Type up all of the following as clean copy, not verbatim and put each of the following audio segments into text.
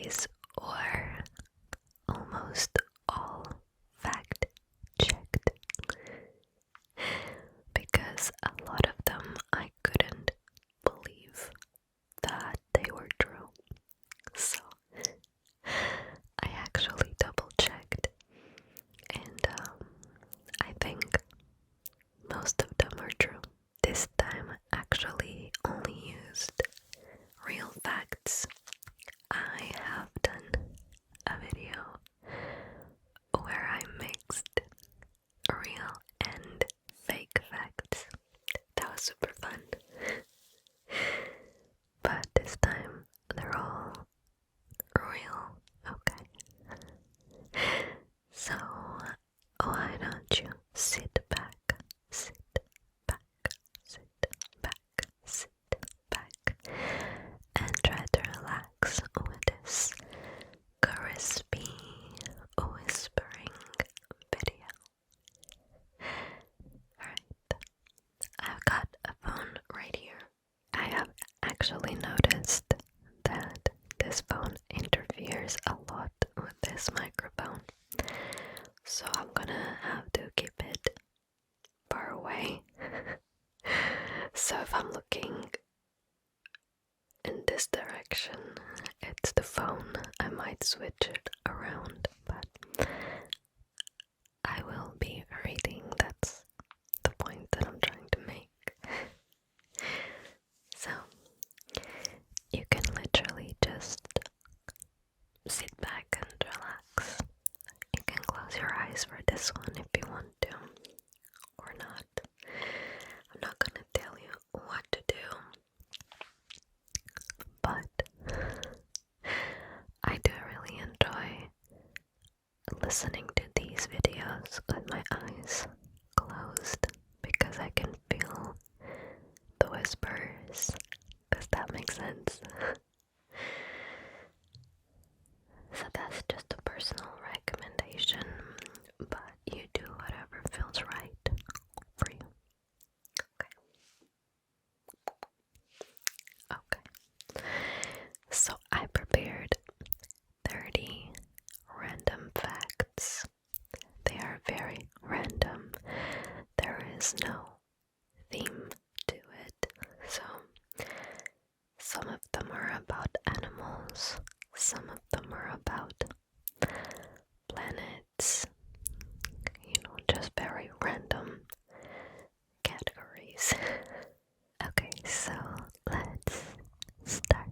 these were almost all fact-checked because a lot of them I couldn't believe that they were true. So I actually double-checked, and I think most of them are true. This time I actually only used real facts. I have done a video where I mixed real and fake facts. That was super fun. But this time they're all real, okay? So why don't you sit back, sit back, sit back, sit back, and try to relax with this crispy whispering video. Alright, I've got a phone right here. I have actually noticed that this phone interferes a lot with this microphone, so I'm gonna have to keep it far away. So if I'm looking in this direction, it's the phone. I might switch it around, but I will be reading. That's the point that I'm trying to make. So you can literally just sit back and relax. You can close your eyes for this one if you want to, or not. I'm not gonna tell you what to do, but I do really enjoy listening to these videos with my eyes closed because I can feel the whispers. Does that make sense? So that's just a personal recommendation, but you do whatever feels right for you. Okay. So I prepared 30 random facts. They are very random. There is no theme to it. So some of them are about animals, some of them are about planets, just very random categories. Okay, so let's start.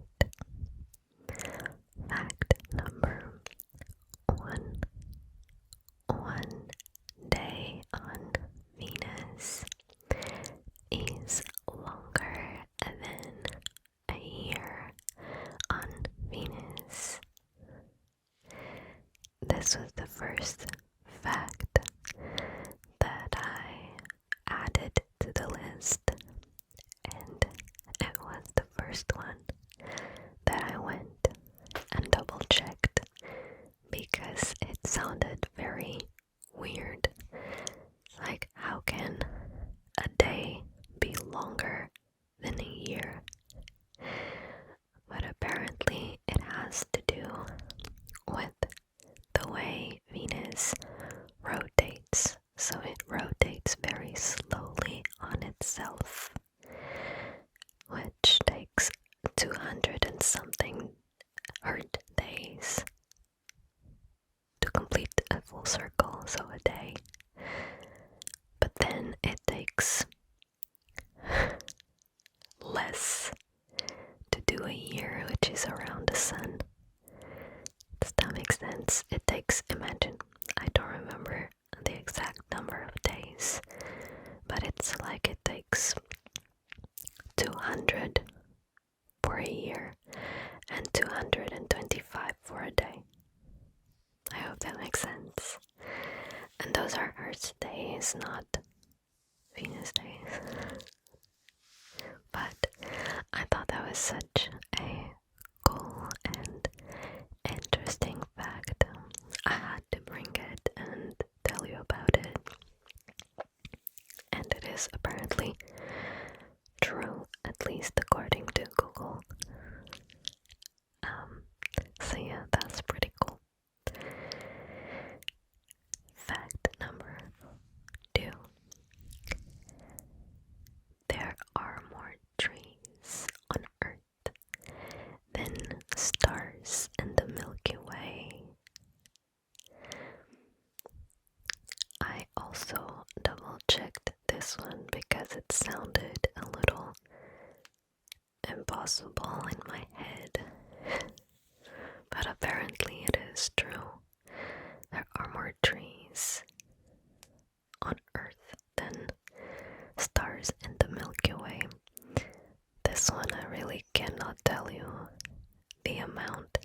Fact number 1. One day on Venus is longer than a year on Venus. This was the first fact that I added to the list, and it was the first one that I went and double checked because it sounded very weird. Like, how can a day be longer than a year? But apparently it has to do with the way Venus rotates. So it rotates very slowly on itself, which takes 200 and something Earth days to complete a full circle, so a day. But then it takes less to do a year, which is around the sun. Does that make sense? It takes, imagine, I don't remember the exact number of days, but it's like it takes 200 for a year and 225 for a day. I hope that makes sense. And those are Earth's days, not Venus days. But I thought that was such a cool and interesting fact. I had to bring it and tell you about it. And it is apparently true, at least according to Google. So yeah, impossible in my head, but apparently it is true. There are more trees on Earth than stars in the Milky Way. This one I really cannot tell you the amount,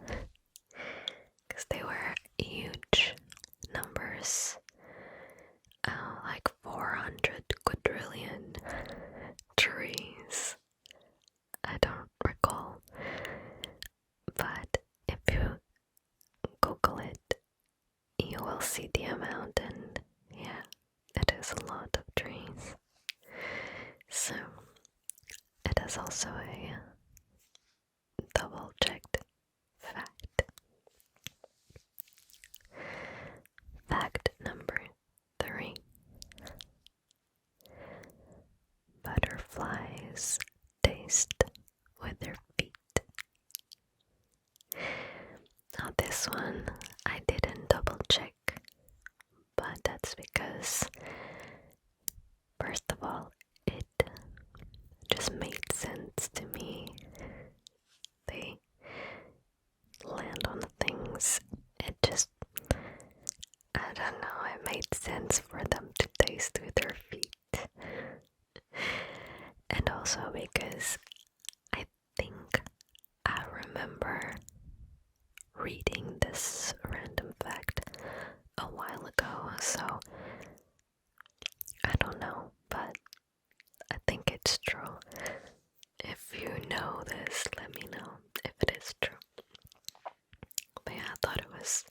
because they were huge numbers, like 400 quadrillion trees. I don't recall, but if you Google it, you will see the amount, and yeah, it is a lot of trees. So it is also a double-checked fact. Fact number 3. Butterflies taste with their feet. Now this one I didn't double check, but that's because, first of all, it just made sense to me. They land on things. It just, I don't know, it made sense for them to taste with their feet. And also because I think I remember reading this random fact a while ago, so I don't know, but I think it's true. If you know this, let me know if it is true. But yeah, I thought it was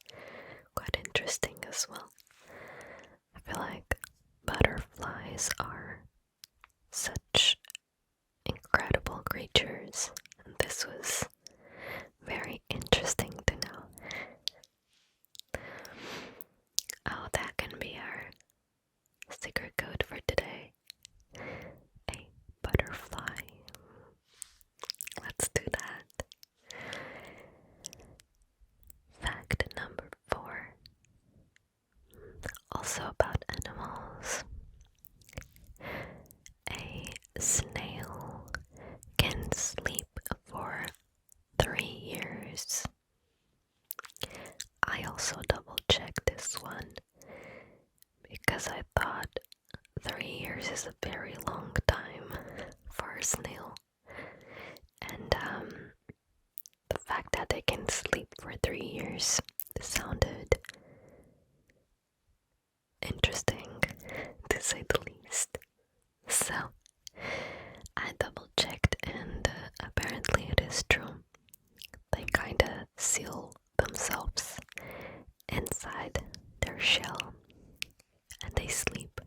quite interesting as well. I feel like butterflies are such incredible creatures, and this was very interesting to know. Oh, that can be our secret code for today. A butterfly. Let's do that. Fact number 4. Also about animals. A snail can sleep for 3 years. I also double checked this one because I thought 3 years is a very long time for a snail. And the fact that they can sleep for 3 years sounded interesting, to say the least. So I double checked, and apparently it is true. They kinda seal themselves inside their shell and they sleep.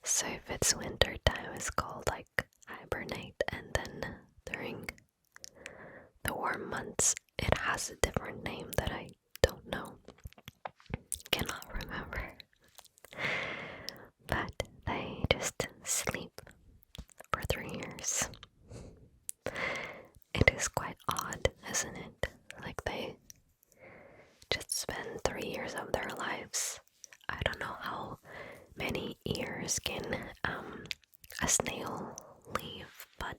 So if it's winter time, it's called like hibernate, and then during the warm months it has a different name that I don't know, cannot remember. But they just sleep for 3 years. It is quite odd, isn't it? Like they just spend 3 years of their lives. I don't know how many years can a snail live, but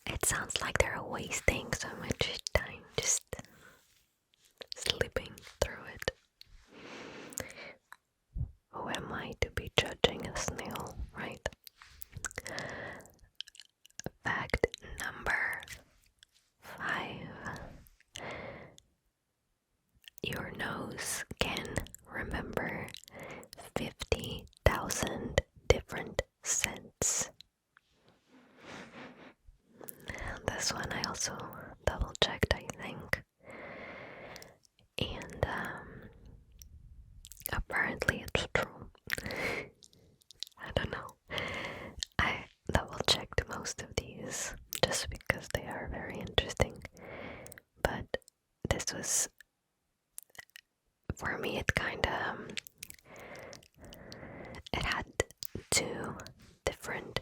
it sounds like they're wasting so much time just sleeping through it. Who am I to be judging a snail, right? Fact number 5. Your nose can remember 50,000 different scents. This one I also double checked, I think. And apparently it's true. I don't know. I double checked most of these just because they are very interesting. But this was, for me, it kinda it had 2 different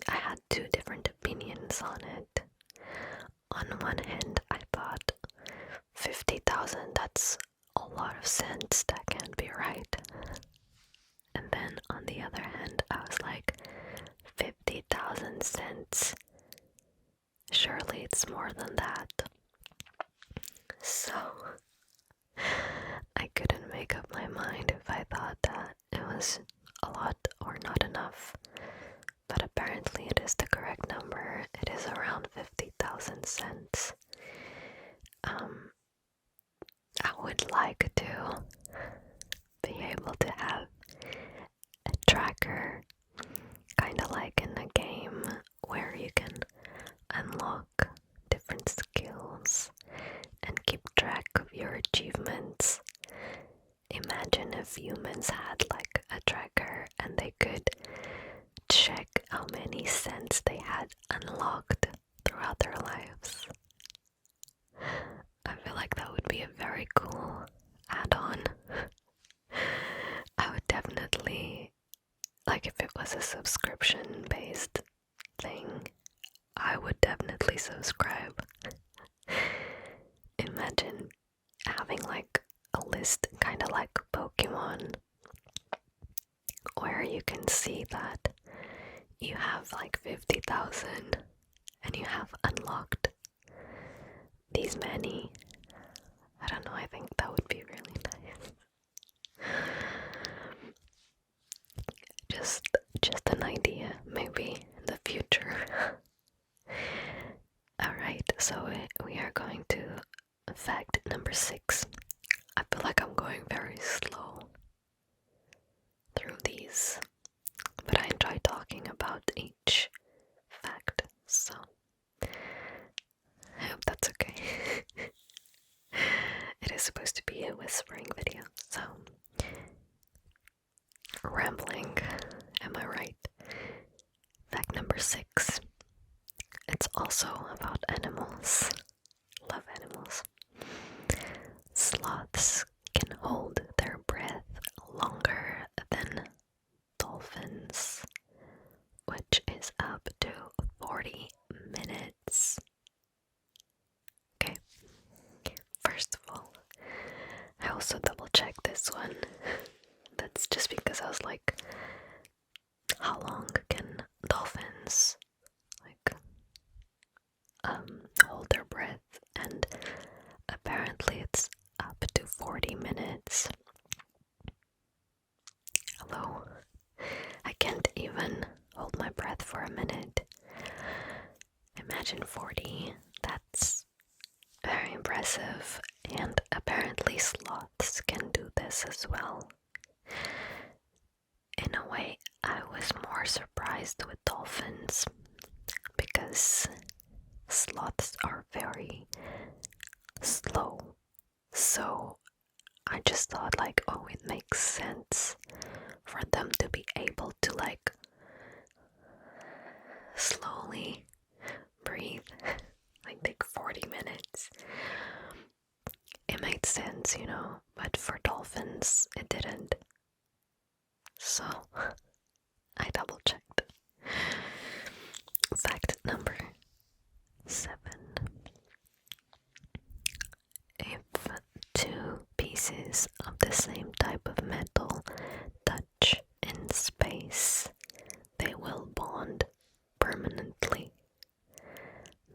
I had 2 different opinions on it. On one hand, I thought 50,000, that's a lot of cents, that can't be right. And then on the other hand, I was like, than that. So I couldn't make up my mind if I thought that it was a lot or not enough. But apparently it is the correct number. It is around 50,000 cents. I would like to be able to have a tracker, kind of like in a game where you can unlock different skills and keep track of your achievements. Imagine if humans had like a tracker and they could check how many cents they had unlocked throughout their lives. I feel like that would be a very cool add-on. I would definitely, like if it was a subscription-based thing, I would definitely subscribe. Imagine having like a list, kind of like Pokemon, where you can see that you have like 50,000 and you have unlocked these many. I don't know, I think that would be really nice. Just an idea, maybe in the future. Alright, so we are going to fact number 6. I feel like I'm going very slow through these, but I enjoy talking about each fact, so I hope that's okay. It is supposed to be a whispering video, so rambling, am I right? Fact number 6. It's also about animals. Love animals. Sloths can hold their breath longer than dolphins, which is up to 40 minutes. Okay, first of all, I also double checked this one. That's just because I was like, how long can dolphins hold their breath? And apparently it's up to 40 minutes. Hello? I can't even hold my breath for a minute. Imagine 40. That's very impressive. And apparently sloths can do this as well. In a way, I was more surprised with dolphins because sloths are very slow. So I just thought like, oh, it makes sense for them to be able to like slowly breathe, like take 40 minutes. It made sense, you know, but for dolphins it didn't. So I double checked. Fact number 7. If 2 pieces of the same type of metal touch in space, they will bond permanently.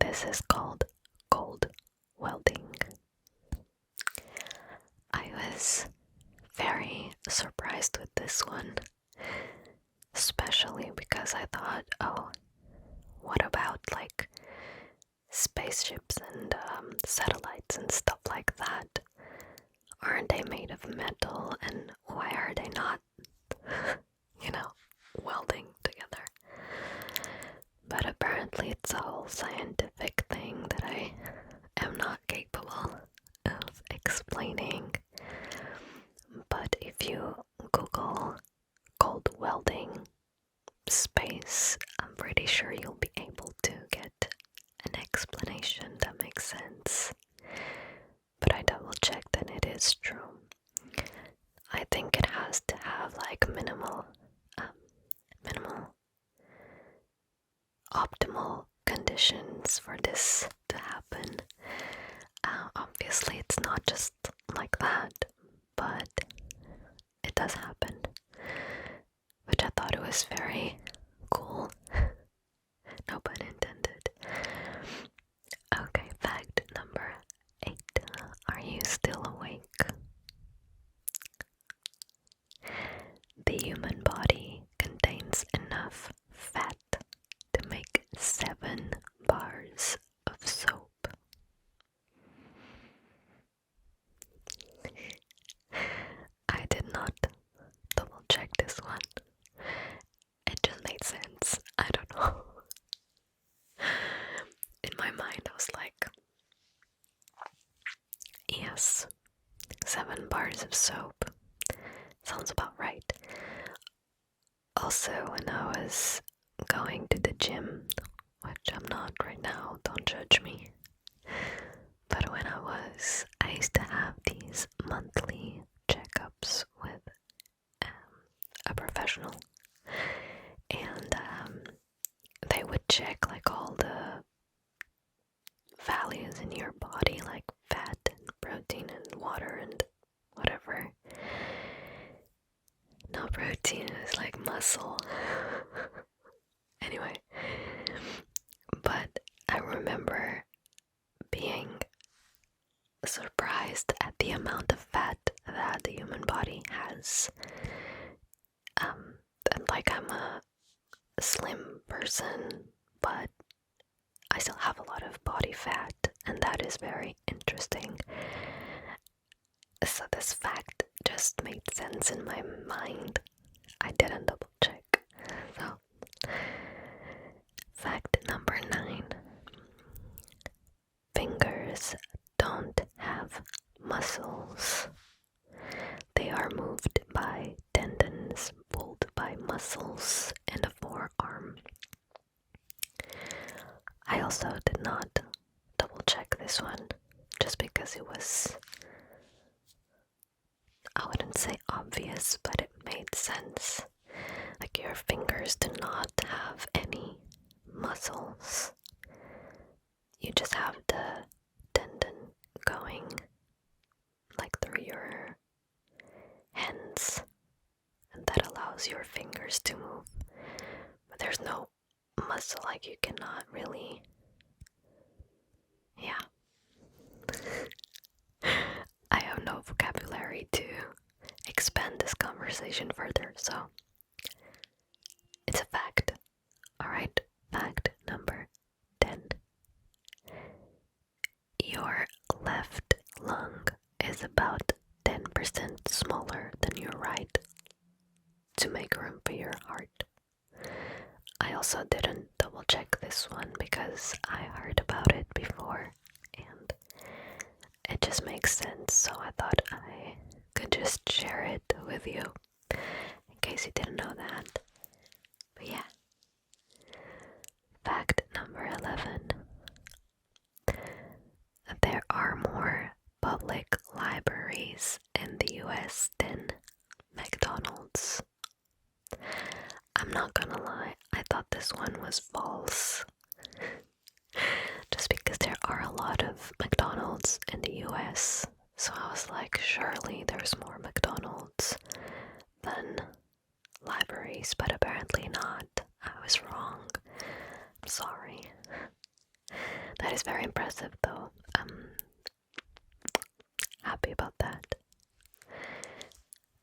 This is called cold welding. I was very surprised with this one, especially because I thought, oh, what about like spaceships and satellites and stuff like that? Aren't they made of metal, and why are they not, welding together? But apparently it's a whole scientific thing that I am not capable of explaining. But if you Google cold welding space, I'm pretty sure you'll be able to get an explanation that makes sense. But I double checked and it is true. I think it has to have like minimal optimal conditions for this to happen. Obviously it's not just like that, but it does happen, which I thought it was very cool. No pun intended. Okay, human body contains enough fat to make 7 bars of soap. I did not double check this one. It just made sense. I don't know. In my mind, I was like, yes, 7 bars of soap. Sounds about right. Also, when I was going to the gym, which I'm not right now, don't judge me. But when I used to have these monthly checkups with a professional. And they would check like all the values in your body, like fat and protein and water and whatever. No, protein is like muscle. Anyway, but I remember being surprised at the amount of fat that the human body has. And like, I'm a slim person, but I still have a lot of body fat, and that is very interesting. So this fact just made sense in my mind. I didn't double check. So, fact number 9. Fingers don't have muscles. They are moved by tendons pulled by muscles in the forearm. I also did not double check this one, just because it was, I wouldn't say obvious, but it made sense. Like, your fingers do not have any muscles. You just have the tendon going like through your hands, and that allows your fingers to move. But there's no muscle, like you cannot really, yeah. I have no vocabulary to expand this conversation further, so it's a fact. Alright, fact number 10. Your left lung is about 10% smaller than your right to make room for your heart. I also didn't double check this one because I heard about it before and it just makes sense, so I thought I could just share it with you in case you didn't know that. But yeah. Fact number 11. There are more public libraries in the US than McDonald's. I'm not gonna lie, I thought this one was false. Just because there are a lot of McDonald's in the US, so I was like, surely there's more McDonald's than libraries, but apparently not. I was wrong. I'm sorry. That is very impressive though. I'm happy about that.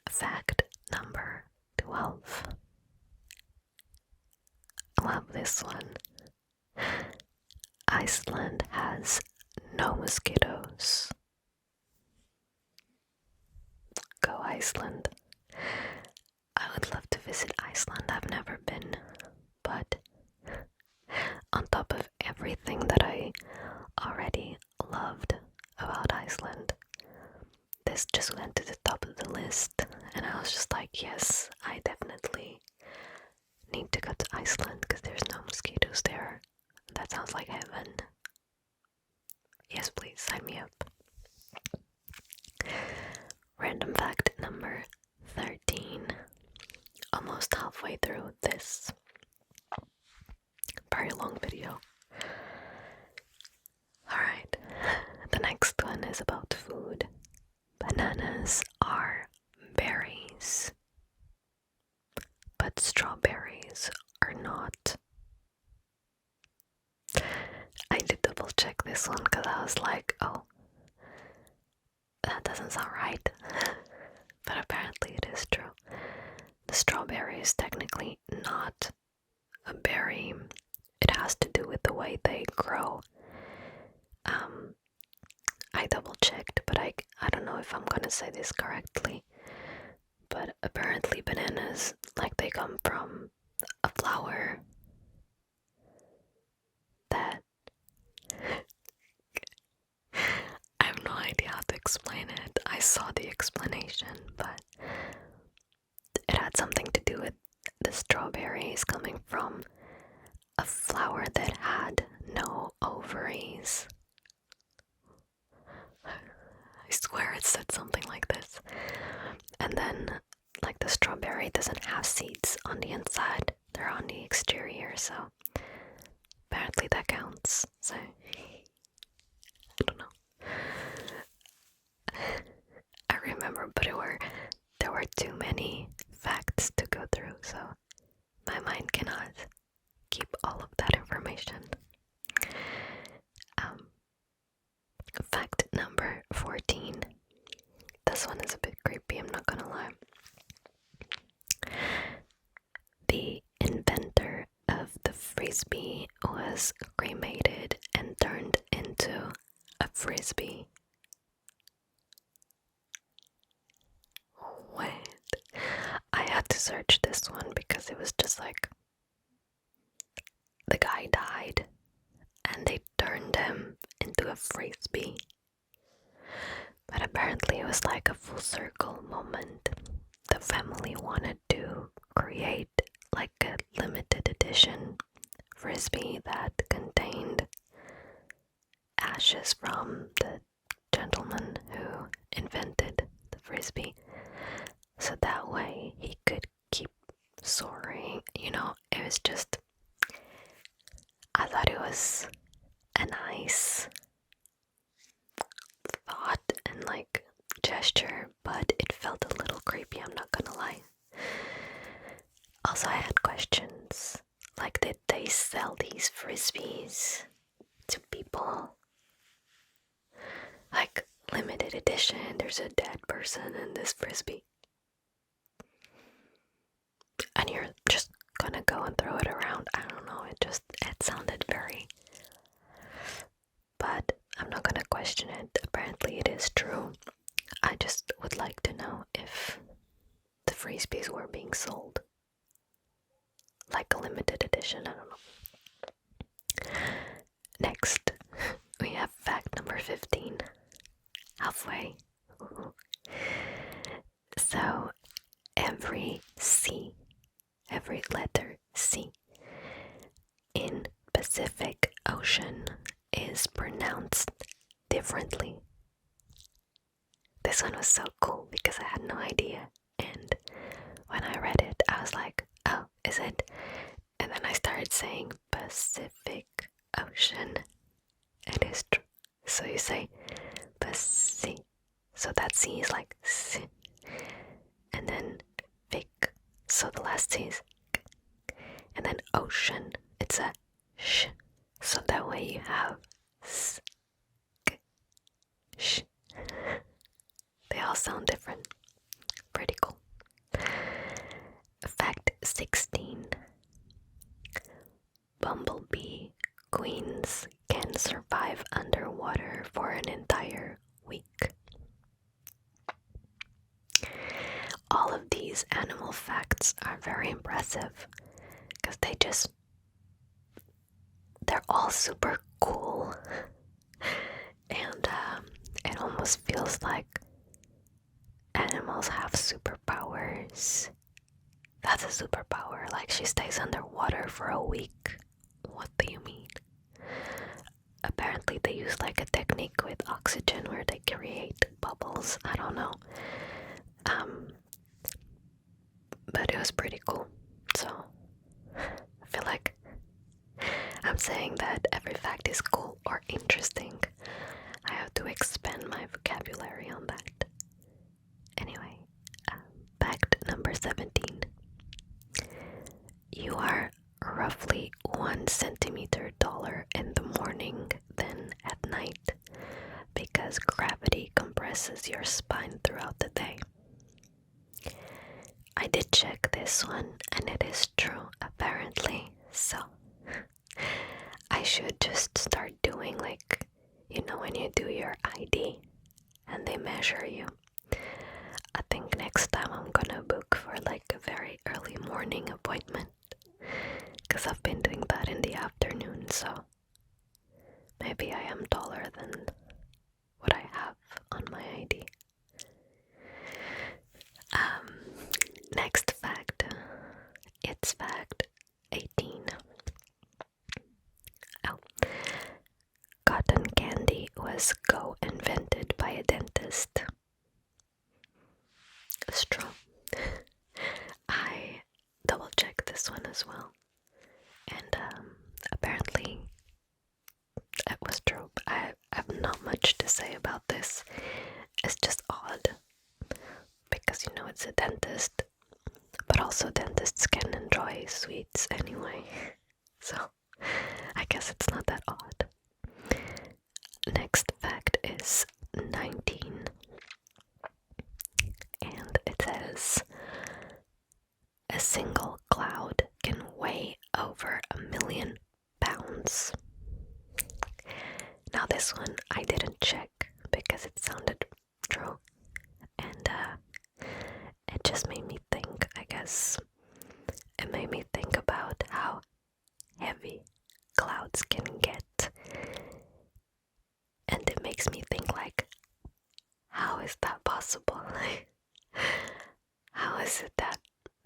Fact number 12. I love this one. Iceland has no mosquitoes. Go Iceland. I would love to visit Iceland. I've never been, but on top of everything that I already loved about Iceland, this just went to the top of the list, and I was just like, yes, I definitely need to go to Iceland because there's no mosquitoes there. That sounds like heaven. Yes, please, sign me up. Random fact number 13. Almost halfway through this very long video. Alright, the next one is about food. Bananas are berries, but strawberries are not. I did double check this one because I was like, oh, that doesn't sound right. But apparently it is true. the strawberry is technically not a berry. It has to do with the way they grow. I double checked, but I don't know if I'm gonna say this correctly. But apparently bananas, like, they come from a flower that I have no idea how to explain it. I saw the explanation, but it had something to do with the strawberries coming from a flower that had no ovaries. I swear it said something like this. And then, like, the strawberry doesn't have seeds on the inside, they're on the exterior, so apparently that counts. So I don't know. I remember, but there were too many facts to go through, so my mind cannot keep all of that information. Fact number 14. This one is a bit creepy, I'm not gonna lie. The inventor of the frisbee was cremated and turned into a frisbee. What? I had to search this one because it was just like, the guy died and they turned him into a frisbee. But apparently it was like a full circle moment. The family wanted to create like a limited edition frisbee that contained ashes from the gentleman who invented the frisbee, so that way he could keep soaring. You know, it was just, I thought it was a nice thought and like gesture, but it felt a little creepy, I'm not gonna lie. Also, I had questions, like, did they sell these frisbees to people? Like, limited edition, there's a dead person in this frisbee, and you're just gonna go and throw it around. I don't know, it sounded very, but I'm not gonna question it. Apparently it is true. I just would like to know if the frisbees were being sold like a limited edition, I don't know. Next, we have fact number 15. Halfway. Ooh. So, every letter C in Pacific Ocean is pronounced differently. This one was so cool because I had no idea, and when I read it I was like, oh, is it? And then I started saying Pacific Ocean. It is true. So you say Pacific, so that C is like S, and then Vic, so the last C is K, and then Ocean, it's a Sh, so that way you have S, K, Sh. They all sound different. Pretty cool. Fact 16. Bumblebee queens can survive underwater for an entire week. All of these animal facts are very impressive because they're all super cool, and it almost feels like animals have superpowers. That's a superpower, like she stays underwater for a week. What do you mean? Apparently they use like a technique with oxygen where they create bubbles. I don't know. But it was pretty cool. So I feel like I'm saying that every fact is cool or interesting. I have to expand my vocabulary on that. Anyway, fact number 17. You are roughly 1 centimeter taller in the morning than at night because gravity compresses your spine throughout the day. I did check this one, and it is true apparently. So I should just start doing, like, you know, when you do your ID and they measure you. I think next time I'm gonna book for like a very early morning appointment, because I've been doing that in the afternoon, so maybe I am taller than what I have on my ID. Next fact. It's fact 18. Oh. Cotton candy was co-invented by a dentist. It's true. I double-checked this one as well. And apparently it was true. I have not much to say about this. It's just odd. Because, you know, it's a dentist. But also dentists can enjoy sweets anyway. So I guess it's not that odd. Next fact is 19. And it says a single cloud can weigh over 1,000,000 pounds. Now this one I didn't check because it sounded true, and it just made me think, I guess. It made me think about how heavy clouds can get, and it makes me think, like, how is that possible? How is it that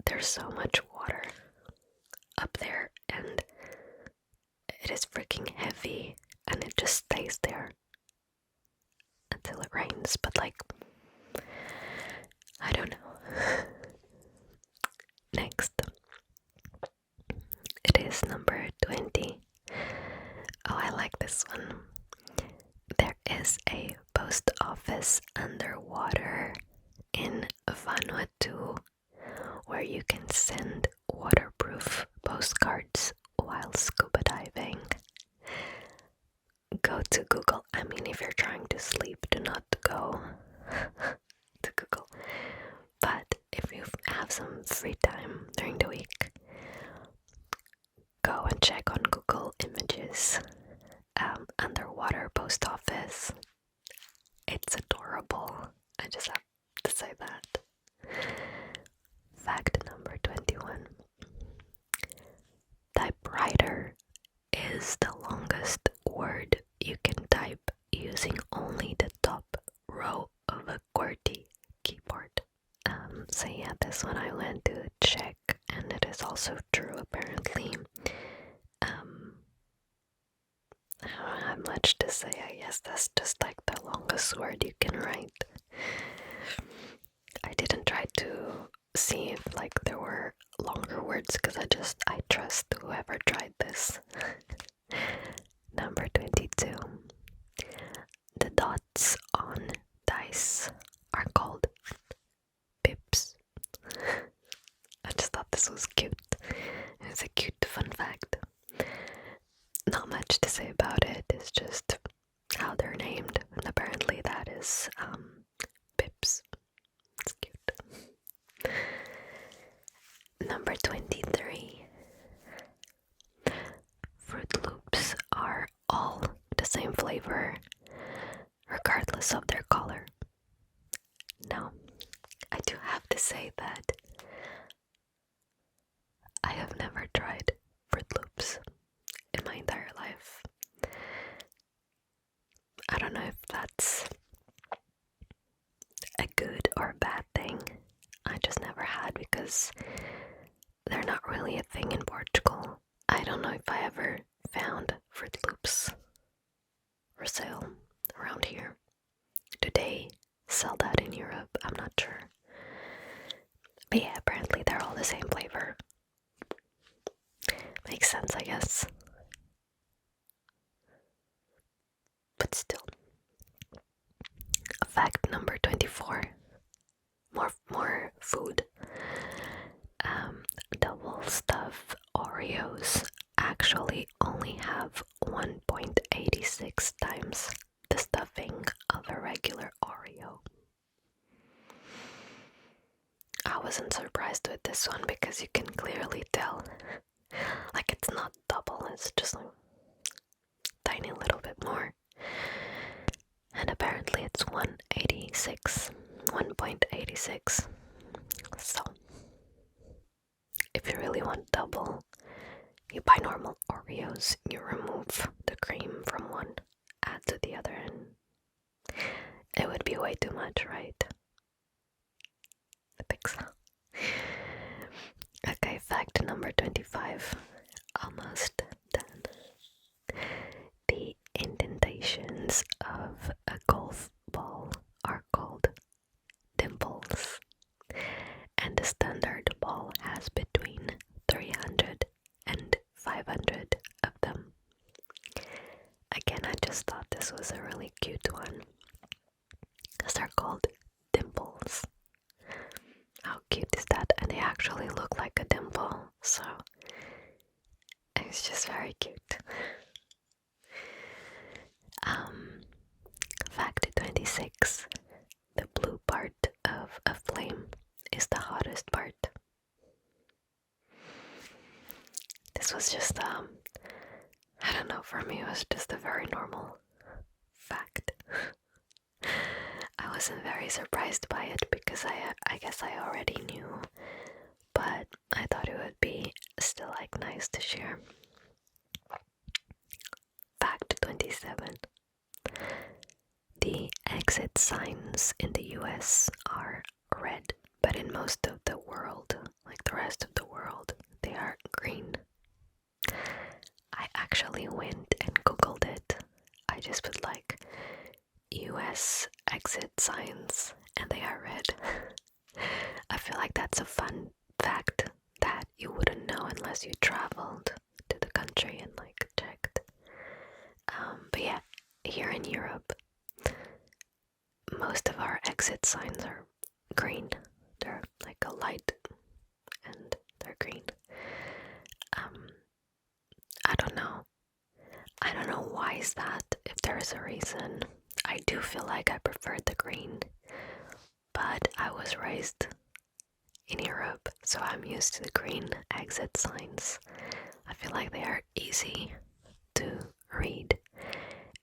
there's so much water up there and it is freaking heavy and it just stays there until it rains? But, like, I don't know. Next, it is number 20. Oh, I like this one. There is a post office underwater in Vanuatu where you can send waterproof postcards while scuba diving. Go to Google. I mean, if you're trying to sleep, do not go to Google. But if you have some free time during the week, go and check on Google Images. Underwater post office. It's adorable. I just have to say that. Fact number 21. Typewriter is the longest word you can type using only the top row of a QWERTY keyboard. So yeah, this one I went to check, and it is also true apparently. I don't have much to say. I guess that's just like the longest word you can write. I didn't try to see if, like, there were longer words, because I trust whoever tried this. Number 22. The dots on dice are called pips. I just thought this was cute. It's a cute fun fact. Not much to say about it. It's just how they're named, and apparently that is pips. It's cute. Number 23. Fruit Loops are all the same flavor, regardless of their color. Now, I do have to say that I have never tried Fruit Loops in my entire life. I don't know if that's a good or a bad thing. I just never had, because they're not really a thing in Portugal. I don't know if I ever found Fruit Loops for sale around here. Do they sell that in Europe? I'm not sure. But yeah, apparently they're all the same flavor. Makes sense, I guess. But still. Fact number 24. More food. Double stuff Oreos actually only have 1.86 times the stuffing of a regular Oreo. I wasn't surprised with this this one because you can clearly tell. Like, it's not double, it's just like tiny little bit more. And apparently it's 1.86. So, if you really want double, you buy normal Oreos, you remove the cream from one, add to the other, and it would be way too much, right? I think so. Okay, fact number 25. Almost done. The indentations of a golf ball are called dimples, and the standard ball has between 300 and 500 of them. Again, I just thought this was a really cute one, because they're called dimples. How cute is that? And they actually look like a dimple, so it's just very cute. Fact 26. The blue part of a flame is the hottest part. This was just, I don't know, for me it was just a very normal fact. I wasn't very surprised by it because I guess I already knew, but I thought it would be still like nice to share. Fact 27. The exit signs in the US are red, but in most of the world, like the rest of the world, they are green. I actually went and googled it. I just put like US exit signs and they are red. I feel like that's a fun fact that you wouldn't know unless you traveled to the country and like checked. But yeah, here in Europe, most of our exit signs are green. They're like a light and they're green. I don't know. I don't know why is that, if there is a reason. I do feel like I prefer the green, but I was raised in Europe, so I'm used to the green exit signs. I feel like they are easy to read,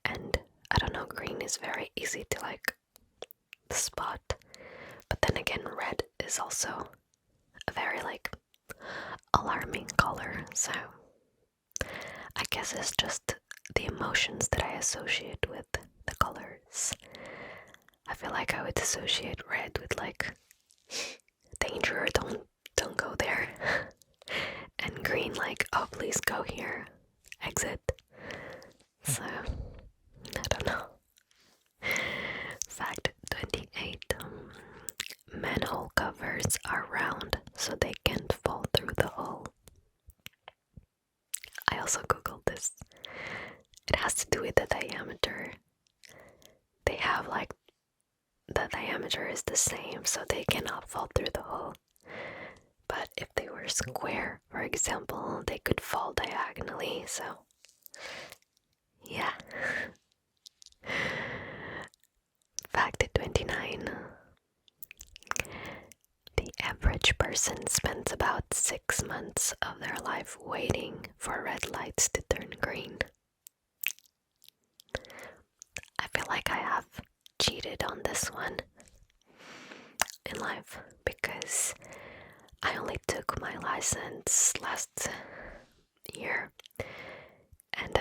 and I don't know, green is very easy to like spot, but then again red is also a very like alarming color, so I guess it's just the emotions that I associate with the colors. I feel like I would associate red with like danger, don't go there, and green like, oh please go here, exit. So I don't know. Fact 28. Manhole covers are round so they can't fall through the hole. I also googled this. It has to do with the diameter. They have like, the diameter is the same so they cannot fall through the hole. But if they were square, for example, they could fall diagonally, so yeah. Fact 29. The average person spends about 6 months of their life waiting for red lights to turn green. I feel like I have cheated on this one in life because I only took my license last year, and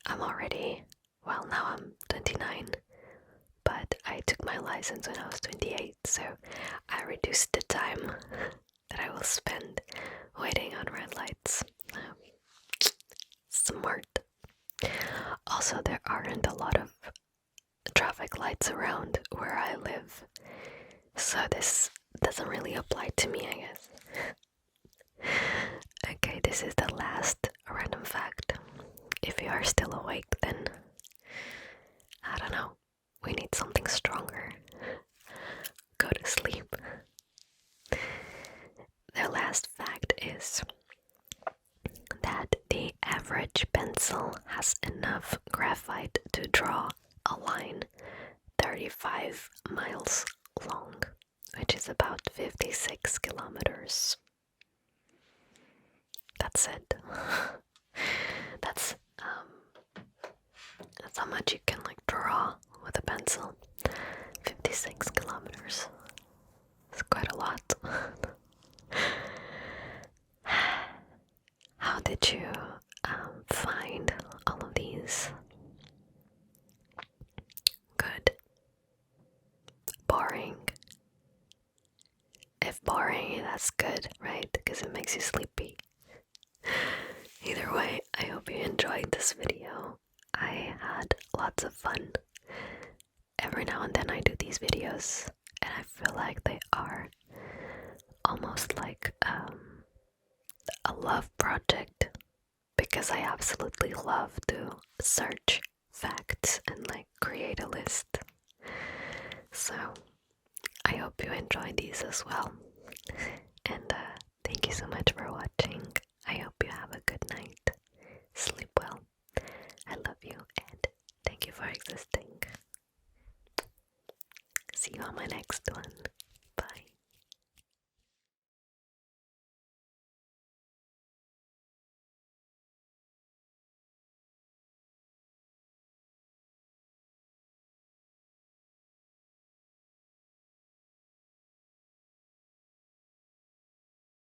I'm already, well, now I'm 29, but I took my license when I was 28, so I reduced the time that I will spend waiting on red lights. Smart. Also, there aren't a lot of traffic lights around where I live, so this doesn't really apply to me, I guess. Okay, this is the last random fact. If you are still awake, then I don't know, we need something stronger. Go to sleep. The last fact is that the average pencil has enough graphite to draw a line 35 miles long, which is about 56 kilometers. that's it. That's how much you can like draw with a pencil. 56 kilometers. It's quite a lot. How did you find all of these? Good. Boring. If boring, that's good, right? Because it makes you sleepy. Either way, I hope you enjoyed this video. I had lots of fun. Every now and then I do these videos, and I feel like they are almost like a love project, because I absolutely love to search facts and like create a list. So I hope you enjoyed these as well. And thank you so much for watching. I hope you have a good night. Sleep well. I love you and thank you for existing. See you on my next one.